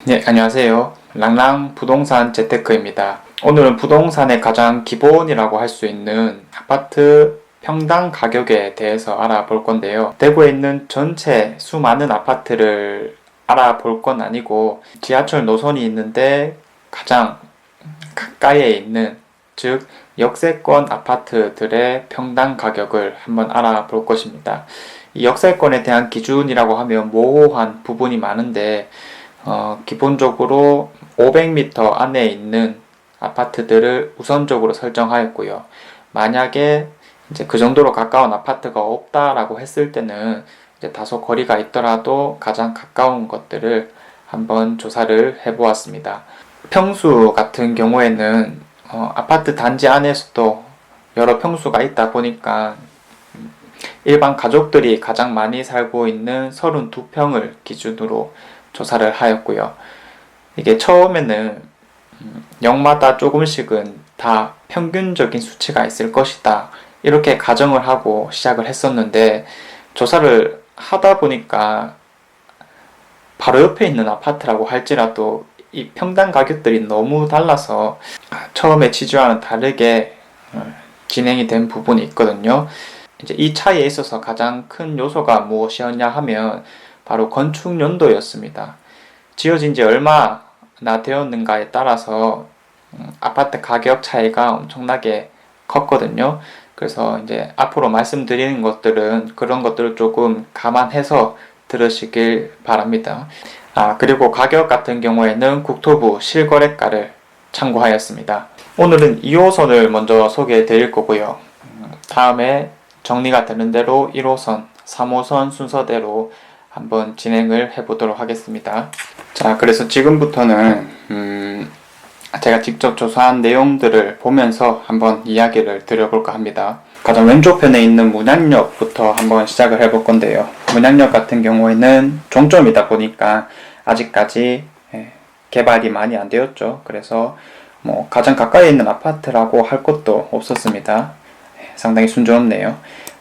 네, 안녕하세요. 랑랑 부동산 재테크입니다. 오늘은 부동산의 가장 기본이라고 할 수 있는 아파트 평당 가격에 대해서 알아볼 건데요. 대구에 있는 전체 수많은 아파트를 알아볼 건 아니고 지하철 노선이 있는데 가장 가까이에 있는, 즉 역세권 아파트들의 평당 가격을 한번 알아볼 것입니다. 이 역세권에 대한 기준이라고 하면 모호한 부분이 많은데 기본적으로 500m 안에 있는 아파트들을 우선적으로 설정하였고요. 만약에 이제 그 정도로 가까운 아파트가 없다라고 했을 때는 이제 다소 거리가 있더라도 가장 가까운 것들을 한번 조사를 해보았습니다. 평수 같은 경우에는 아파트 단지 안에서도 여러 평수가 있다 보니까 일반 가족들이 가장 많이 살고 있는 32평을 기준으로 조사를 하였고요. 이게 처음에는 역마다 조금씩은 다 평균적인 수치가 있을 것이다, 이렇게 가정을 하고 시작을 했었는데, 조사를 하다 보니까 바로 옆에 있는 아파트라고 할지라도 이 평당 가격들이 너무 달라서 처음에 취지와는 다르게 진행이 된 부분이 있거든요. 이제 이 차이에 있어서 가장 큰 요소가 무엇이었냐 하면 바로 건축 연도였습니다. 지어진 지 얼마나 되었는가에 따라서 아파트 가격 차이가 엄청나게 컸거든요. 그래서 이제 앞으로 말씀드리는 것들은 그런 것들을 조금 감안해서 들으시길 바랍니다. 그리고 가격 같은 경우에는 국토부 실거래가를 참고하였습니다. 오늘은 2호선을 먼저 소개해 드릴 거고요. 다음에 정리가 되는 대로 1호선, 3호선 순서대로 한번 진행을 해보도록 하겠습니다. 자, 그래서 지금부터는 제가 직접 조사한 내용들을 보면서 한번 이야기를 드려볼까 합니다. 가장 왼쪽 편에 있는 문양역부터 한번 시작을 해볼 건데요. 문양역 같은 경우에는 종점이다 보니까 아직까지 개발이 많이 안 되었죠. 그래서 가장 가까이 있는 아파트라고 할 것도 없었습니다. 상당히 순조롭네요.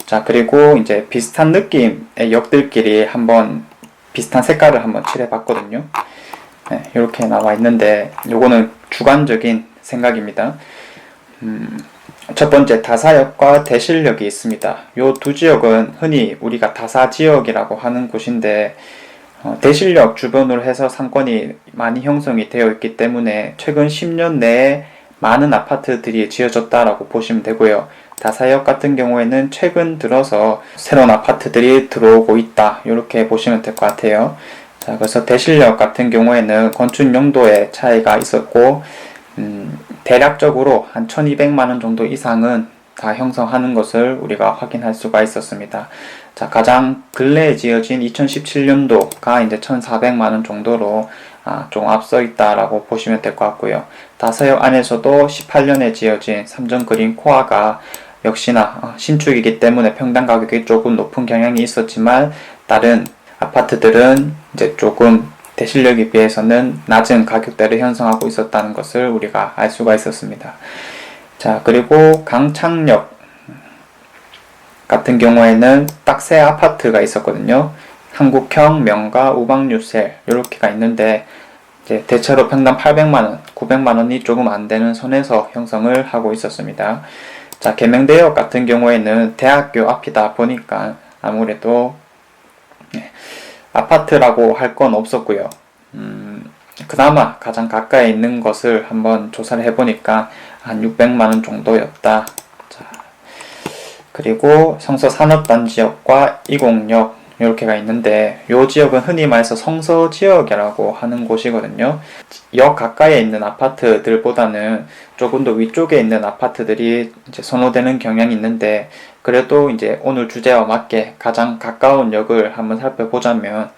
자, 그리고 이제 비슷한 느낌의 역들끼리 한번 비슷한 색깔을 한번 칠해 봤거든요. 이렇게 나와 있는데 요거는 주관적인 생각입니다. 첫 번째 다사역과 대실역이 있습니다. 요 두 지역은 흔히 우리가 다사지역이라고 하는 곳인데 대실역 주변으로 해서 상권이 많이 형성이 되어 있기 때문에 최근 10년 내에 많은 아파트들이 지어졌다라고 보시면 되고요. 다사역 같은 경우에는 최근 들어서 새로운 아파트들이 들어오고 있다, 이렇게 보시면 될 것 같아요. 자, 그래서 대실역 같은 경우에는 건축 용도의 차이가 있었고 대략적으로 한 1200만원 정도 이상은 다 형성하는 것을 우리가 확인할 수가 있었습니다. 자, 가장 근래에 지어진 2017년도가 이제 1400만원 정도로 좀 앞서 있다라고 보시면 될 것 같고요. 다사역 안에서도 18년에 지어진 삼성그린 코아가 역시나 신축이기 때문에 평당 가격이 조금 높은 경향이 있었지만 다른 아파트들은 이제 조금 대실력에 비해서는 낮은 가격대를 형성하고 있었다는 것을 우리가 알 수가 있었습니다. 자, 그리고 강창역 같은 경우에는 딱 세 아파트가 있었거든요. 한국형, 명가, 우방유셀 이렇게가 있는데 이제 대체로 평당 800만원, 900만원이 조금 안 되는 선에서 형성을 하고 있었습니다. 자, 계명대역 같은 경우에는 대학교 앞이다 보니까 아무래도 아파트라고 할 건 없었고요. 그나마 가장 가까이 있는 것을 한번 조사를 해보니까 한 600만원 정도였다. 자, 그리고 성서 산업단지역과 이곡역 이렇게가 있는데 이 지역은 흔히 말해서 성서지역이라고 하는 곳이거든요. 역 가까이에 있는 아파트들보다는 조금 더 위쪽에 있는 아파트들이 이제 선호되는 경향이 있는데, 그래도 이제 오늘 주제와 맞게 가장 가까운 역을 한번 살펴보자면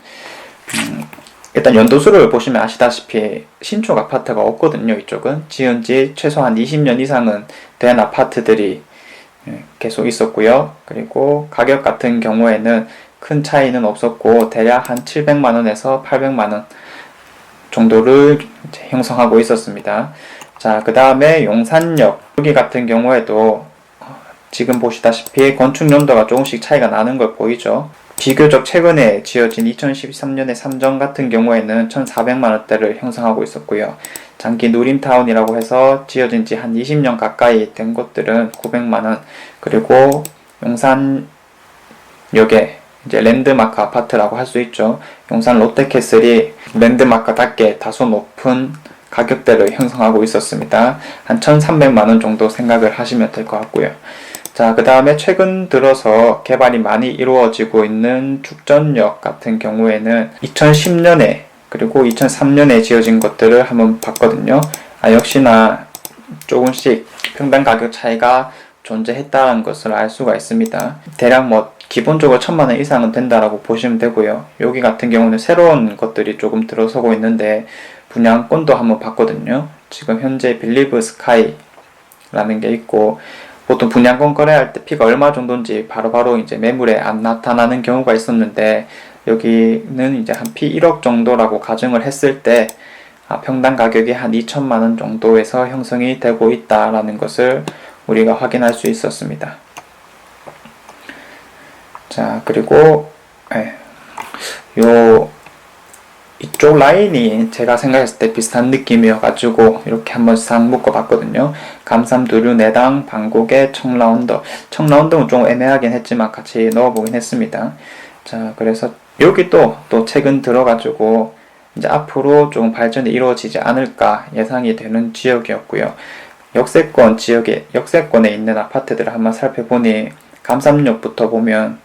일단 연도수를 보시면 아시다시피 신축 아파트가 없거든요. 이쪽은 지은 지 최소한 20년 이상은 된 아파트들이 계속 있었고요. 그리고 가격 같은 경우에는 큰 차이는 없었고 대략 한 700만원에서 800만원 정도를 형성하고 있었습니다. 자, 그 다음에 용산역 여기 같은 경우에도 지금 보시다시피 건축 연도가 조금씩 차이가 나는 걸 보이죠. 비교적 최근에 지어진 2013년의 삼정 같은 경우에는 1,400만원대를 형성하고 있었고요. 장기 누림타운이라고 해서 지어진 지 한 20년 가까이 된 곳들은 900만원, 그리고 용산역에 이제 랜드마크 아파트라고 할 수 있죠. 용산 롯데캐슬이 랜드마크답게 다소 높은 가격대를 형성하고 있었습니다. 한 1,300만원 정도 생각을 하시면 될 것 같고요. 자, 그 다음에 최근 들어서 개발이 많이 이루어지고 있는 축전역 같은 경우에는 2010년에 그리고 2003년에 지어진 것들을 한번 봤거든요. 역시나 조금씩 평당 가격 차이가 존재했다는 것을 알 수가 있습니다. 대략 기본적으로 1,000만원 이상은 된다라고 보시면 되고요. 여기 같은 경우는 새로운 것들이 조금 들어서고 있는데 분양권도 한번 봤거든요. 지금 현재 빌리브 스카이라는 게 있고, 보통 분양권 거래할 때 피가 얼마 정도인지 바로바로 이제 매물에 안 나타나는 경우가 있었는데, 여기는 이제 한 피 1억 정도라고 가정을 했을 때 평당 가격이 한 2천만원 정도에서 형성이 되고 있다라는 것을 우리가 확인할 수 있었습니다. 자, 그리고 이쪽 라인이 제가 생각했을 때 비슷한 느낌이어가지고 이렇게 한번 싹 묶어봤거든요. 감삼, 두류, 내당, 방곡의 청라운더. 청라운더는 좀 애매하긴 했지만 같이 넣어보긴 했습니다. 자, 그래서 여기 또 최근 들어가지고 이제 앞으로 좀 발전이 이루어지지 않을까 예상이 되는 지역이었고요. 역세권에 있는 아파트들을 한번 살펴보니 감삼역부터 보면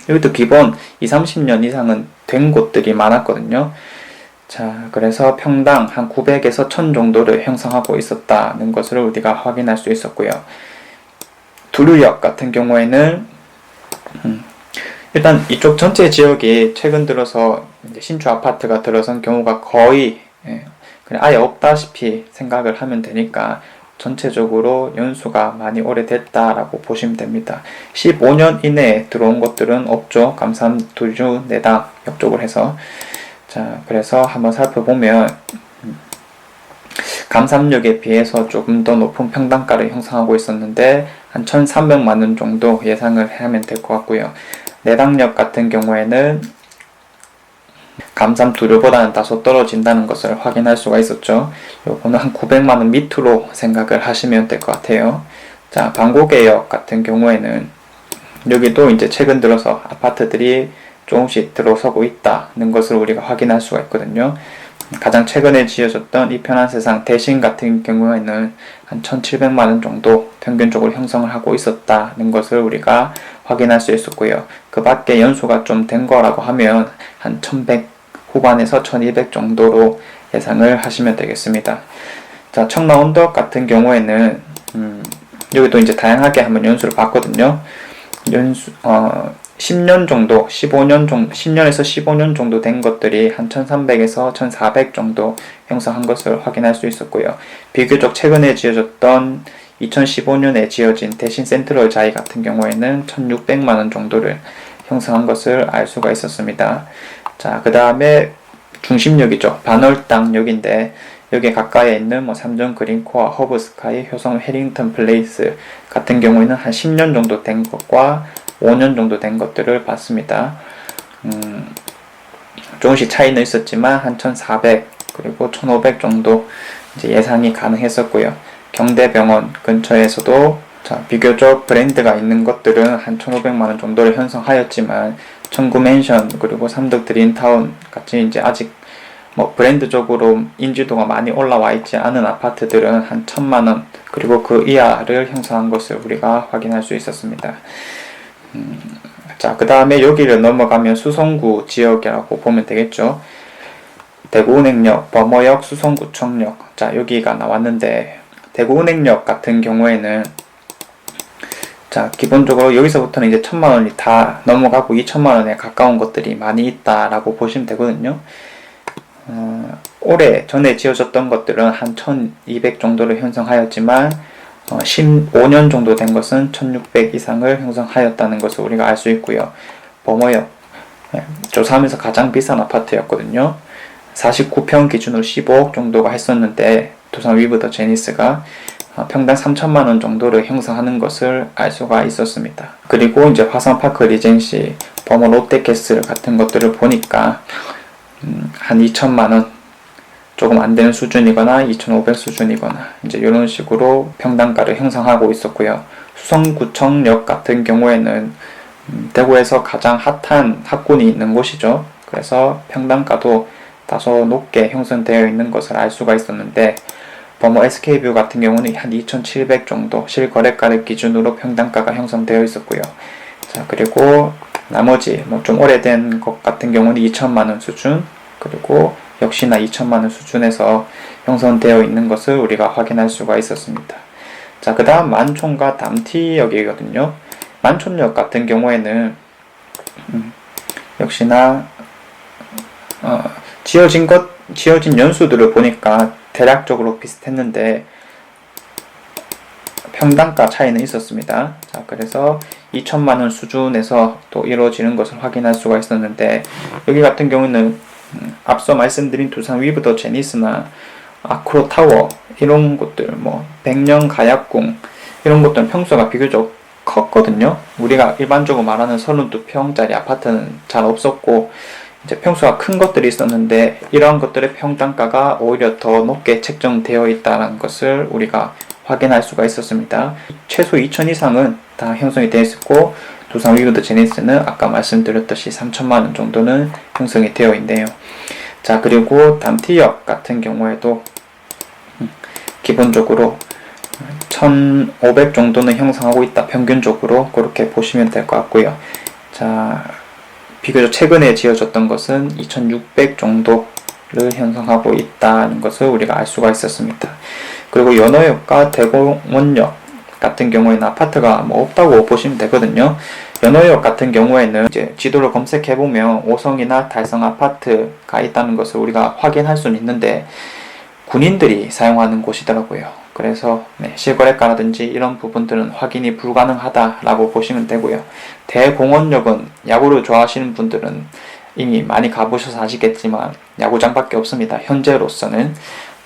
여기도 기본 20-30년 이상은 된 곳들이 많았거든요. 자, 그래서 평당 한 900에서 1000 정도를 형성하고 있었다는 것을 우리가 확인할 수 있었고요. 두류역 같은 경우에는 일단 이쪽 전체 지역이 최근 들어서 이제 신축 아파트가 들어선 경우가 거의 그냥 아예 없다시피 생각을 하면 되니까 전체적으로 연수가 많이 오래됐다라고 보시면 됩니다. 15년 이내에 들어온 것들은 없죠. 감삼, 두류, 내당 역쪽으로 해서. 자, 그래서 한번 살펴보면 감삼역에 비해서 조금 더 높은 평당가를 형성하고 있었는데 한 1,300만원 정도 예상을 하면 될 것 같고요. 내당역 같은 경우에는 감삼, 두류보다는 다소 떨어진다는 것을 확인할 수가 있었죠. 요거는 한 900만원 밑으로 생각을 하시면 될 것 같아요. 자, 방곡의역 같은 경우에는 여기도 이제 최근 들어서 아파트들이 조금씩 들어서고 있다는 것을 우리가 확인할 수가 있거든요. 가장 최근에 지어졌던 이 편한 세상 대신 같은 경우에는 한 1,700만원 정도 평균적으로 형성을 하고 있었다는 것을 우리가 확인할 수 있었고요. 그 밖에 연수가 좀 된 거라고 하면 한 1100 후반에서 1200 정도로 예상을 하시면 되겠습니다. 자, 청라운덕 같은 경우에는 여기도 이제 다양하게 한번 연수를 봤거든요. 10년 정도, 10년에서 15년 정도 된 것들이 한 1300에서 1400 정도 형성한 것을 확인할 수 있었고요. 비교적 최근에 지어졌던 2015년에 지어진 대신 센트럴 자이 같은 경우에는 1600만원 정도를 형성한 것을 알 수가 있었습니다. 자, 그 다음에 중심역이죠. 반월당역인데 여기에 가까이에 있는 삼정 그린코어, 허브스카이, 효성 해링턴 플레이스 같은 경우에는 한 10년 정도 된 것과 5년 정도 된 것들을 봤습니다. 조금씩 차이는 있었지만 한 1400 그리고 1500 정도 이제 예상이 가능했었고요. 경대병원 근처에서도 비교적 브랜드가 있는 것들은 한 1,500만원 정도를 형성하였지만 청구맨션 그리고 삼덕 드림타운 같이 이제 아직 브랜드적으로 인지도가 많이 올라와 있지 않은 아파트들은 한 1,000만원 그리고 그 이하를 형성한 것을 우리가 확인할 수 있었습니다. 자, 그 다음에 여기를 넘어가면 수성구 지역이라고 보면 되겠죠. 대구은행역, 범어역, 수성구청역. 자, 여기가 나왔는데 대구은행역 같은 경우에는 자, 기본적으로 여기서부터는 이제 1,000만원이 다 넘어가고 2,000만원에 가까운 것들이 많이 있다라고 보시면 되거든요. 올해 전에 지어졌던 것들은 한 1,200 정도를 형성하였지만 15년 정도 된 것은 1,600 이상을 형성하였다는 것을 우리가 알 수 있고요. 범어역 조사하면서 가장 비싼 아파트였거든요. 49평 기준으로 15억 정도가 했었는데 두산 위브 더 제니스가 평당 3천만 원 정도를 형성하는 것을 알 수가 있었습니다. 그리고 이제 화성파크 리젠시, 버머 롯데캐슬 같은 것들을 보니까 한 2천만 원 조금 안 되는 수준이거나 2,500 수준이거나 이제 이런 식으로 평당가를 형성하고 있었고요. 수성구청역 같은 경우에는 대구에서 가장 핫한 학군이 있는 곳이죠. 그래서 평당가도 다소 높게 형성되어 있는 것을 알 수가 있었는데, 버머 SK뷰 같은 경우는 한 2,700 정도 실거래가를 기준으로 평당가가 형성되어 있었고요. 자, 그리고 나머지 좀 오래된 것 같은 경우는 2천만 원 수준, 그리고 역시나 2천만 원 수준에서 형성되어 있는 것을 우리가 확인할 수가 있었습니다. 자, 그 다음 만촌과 담티역이거든요. 만촌역 같은 경우에는 역시나 지어진 연수들을 보니까 대략적으로 비슷했는데 평당가 차이는 있었습니다. 자, 그래서 2천만 원 수준에서 또 이루어지는 것을 확인할 수가 있었는데, 여기 같은 경우는 앞서 말씀드린 두산 위브 더 제니스나 아크로 타워 이런 곳들, 백령 가약궁 이런 것들은 평수가 비교적 컸거든요. 우리가 일반적으로 말하는 32평짜리 아파트는 잘 없었고, 이제 평수가 큰 것들이 있었는데 이러한 것들의 평당가가 오히려 더 높게 책정되어 있다는 것을 우리가 확인할 수가 있었습니다. 최소 2천 이상은 다 형성이 되어 있었고, 두산 위브 더 제니스는 아까 말씀드렸듯이 3천만 원 정도는 형성이 되어 있네요. 자, 그리고 담티역 같은 경우에도 기본적으로 1,500 정도는 형성하고 있다. 평균적으로 그렇게 보시면 될 것 같고요. 자, 비교적 최근에 지어졌던 것은 2,600 정도를 형성하고 있다는 것을 우리가 알 수가 있었습니다. 그리고 연호역과 대공원역 같은 경우에는 아파트가 없다고 보시면 되거든요. 연호역 같은 경우에는 이제 지도를 검색해보면 5성이나 달성 아파트가 있다는 것을 우리가 확인할 수는 있는데, 군인들이 사용하는 곳이더라고요. 그래서 실거래가라든지 이런 부분들은 확인이 불가능하다라고 보시면 되고요. 대공원역은 야구를 좋아하시는 분들은 이미 많이 가보셔서 아시겠지만 야구장밖에 없습니다. 현재로서는.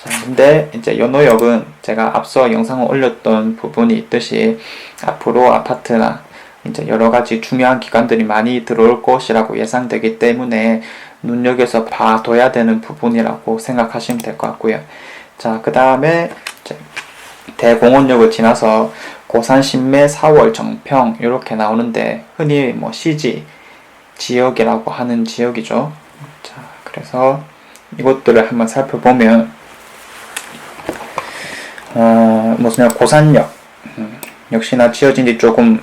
자, 근데 이제 연호역은 제가 앞서 영상을 올렸던 부분이 있듯이 앞으로 아파트나 이제 여러 가지 중요한 기관들이 많이 들어올 것이라고 예상되기 때문에 눈여겨서 봐둬야 되는 부분이라고 생각하시면 될 것 같고요. 자, 그 다음에 대공원역을 지나서 고산, 신매, 4월, 정평 이렇게 나오는데 흔히 CG 지역이라고 하는 지역이죠. 자, 그래서 이것들을 한번 살펴보면 고산역 역시나 지어진 지 조금,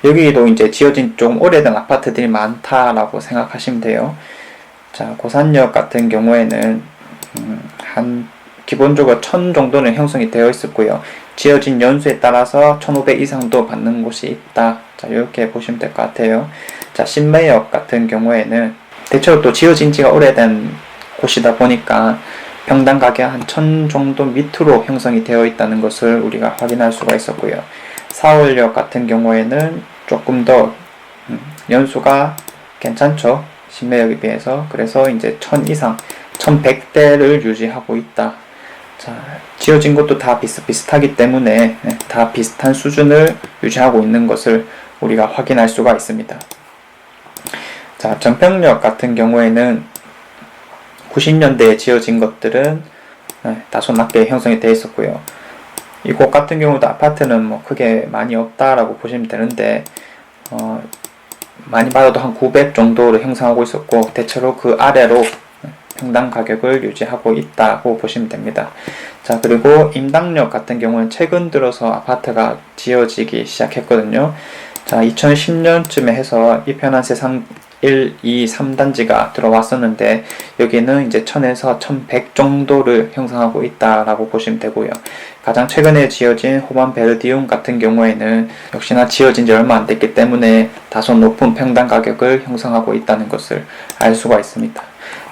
여기도 이제 지어진 조금 오래된 아파트들이 많다라고 생각하시면 돼요. 자, 고산역 같은 경우에는 한 기본적으로 1,000 정도는 형성이 되어 있었고요. 지어진 연수에 따라서 1,500 이상도 받는 곳이 있다. 자, 이렇게 보시면 될 것 같아요. 자, 신매역 같은 경우에는 대체로 또 지어진 지가 오래된 곳이다 보니까 평당 가격 한 1,000 정도 밑으로 형성이 되어 있다는 것을 우리가 확인할 수가 있었고요. 사월역 같은 경우에는 조금 더 연수가 괜찮죠. 신매역에 비해서. 그래서 이제 1,000 이상, 1,100대를 유지하고 있다. 자, 지어진 것도 다 비슷비슷하기 때문에 다 비슷한 수준을 유지하고 있는 것을 우리가 확인할 수가 있습니다. 자, 정평역 같은 경우에는 90년대에 지어진 것들은 다소 낮게 형성이 되어 있었고요. 이곳 같은 경우도 아파트는 크게 많이 없다라고 보시면 되는데, 많이 받아도 한 900 정도로 형성하고 있었고, 대체로 그 아래로 평당 가격을 유지하고 있다고 보시면 됩니다. 자, 그리고 임당역 같은 경우는 최근 들어서 아파트가 지어지기 시작했거든요. 자, 2010년쯤에 해서 이편한 세상 1, 2, 3단지가 들어왔었는데 여기는 이제 1000에서 1100 정도를 형성하고 있다라고 보시면 되고요. 가장 최근에 지어진 호반 베르디움 같은 경우에는 역시나 지어진 지 얼마 안 됐기 때문에 다소 높은 평당 가격을 형성하고 있다는 것을 알 수가 있습니다.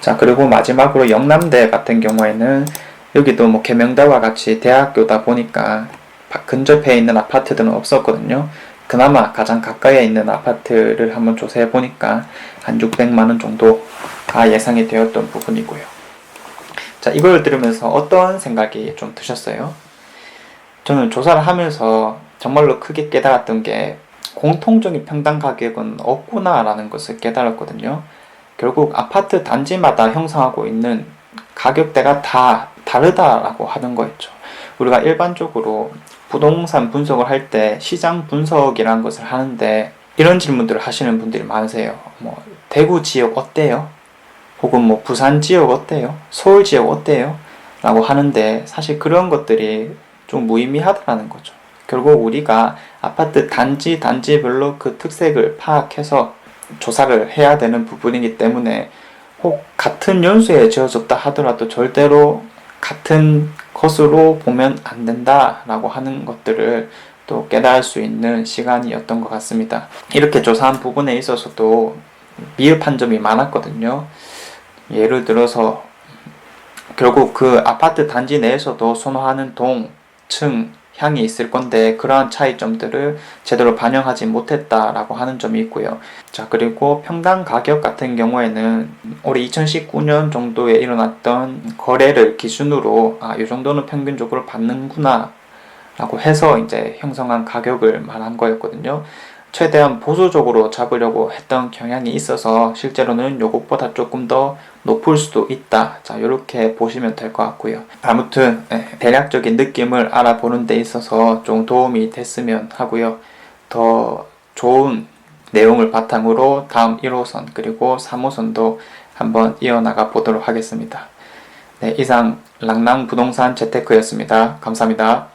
자, 그리고 마지막으로 영남대 같은 경우에는 여기도 계명대와 같이 대학교다 보니까 근접해 있는 아파트들은 없었거든요. 그나마 가장 가까이에 있는 아파트를 한번 조사해 보니까 한 600만원 정도가 예상이 되었던 부분이고요. 자, 이걸 들으면서 어떤 생각이 좀 드셨어요? 저는 조사를 하면서 정말로 크게 깨달았던 게 공통적인 평당 가격은 없구나라는 것을 깨달았거든요. 결국 아파트 단지마다 형성하고 있는 가격대가 다 다르다라고 하는 거였죠. 우리가 일반적으로 부동산 분석을 할 때 시장 분석이라는 것을 하는데 이런 질문들을 하시는 분들이 많으세요. 뭐 대구 지역 어때요? 혹은 뭐 부산 지역 어때요? 서울 지역 어때요? 라고 하는데 사실 그런 것들이 좀 무의미하다는 거죠. 결국 우리가 아파트 단지별로 그 특색을 파악해서 조사를 해야 되는 부분이기 때문에 혹 같은 연수에 지어졌다 하더라도 절대로 같은 것으로 보면 안 된다라고 하는 것들을 또 깨달을 수 있는 시간이었던 것 같습니다. 이렇게 조사한 부분에 있어서도 미흡한 점이 많았거든요. 예를 들어서 결국 그 아파트 단지 내에서도 선호하는 동, 층, 향이 있을 건데 그러한 차이점들을 제대로 반영하지 못했다라고 하는 점이 있고요. 자, 그리고 평당 가격 같은 경우에는 올해 2019년 정도에 일어났던 거래를 기준으로 이 정도는 평균적으로 받는구나 라고 해서 이제 형성한 가격을 말한 거였거든요. 최대한 보수적으로 잡으려고 했던 경향이 있어서 실제로는 요것보다 조금 더 높을 수도 있다. 자, 이렇게 보시면 될 것 같고요. 아무튼 대략적인 느낌을 알아보는 데 있어서 좀 도움이 됐으면 하고요. 더 좋은 내용을 바탕으로 다음 1호선 그리고 3호선도 한번 이어나가 보도록 하겠습니다. 네, 이상 랑랑 부동산 재테크였습니다. 감사합니다.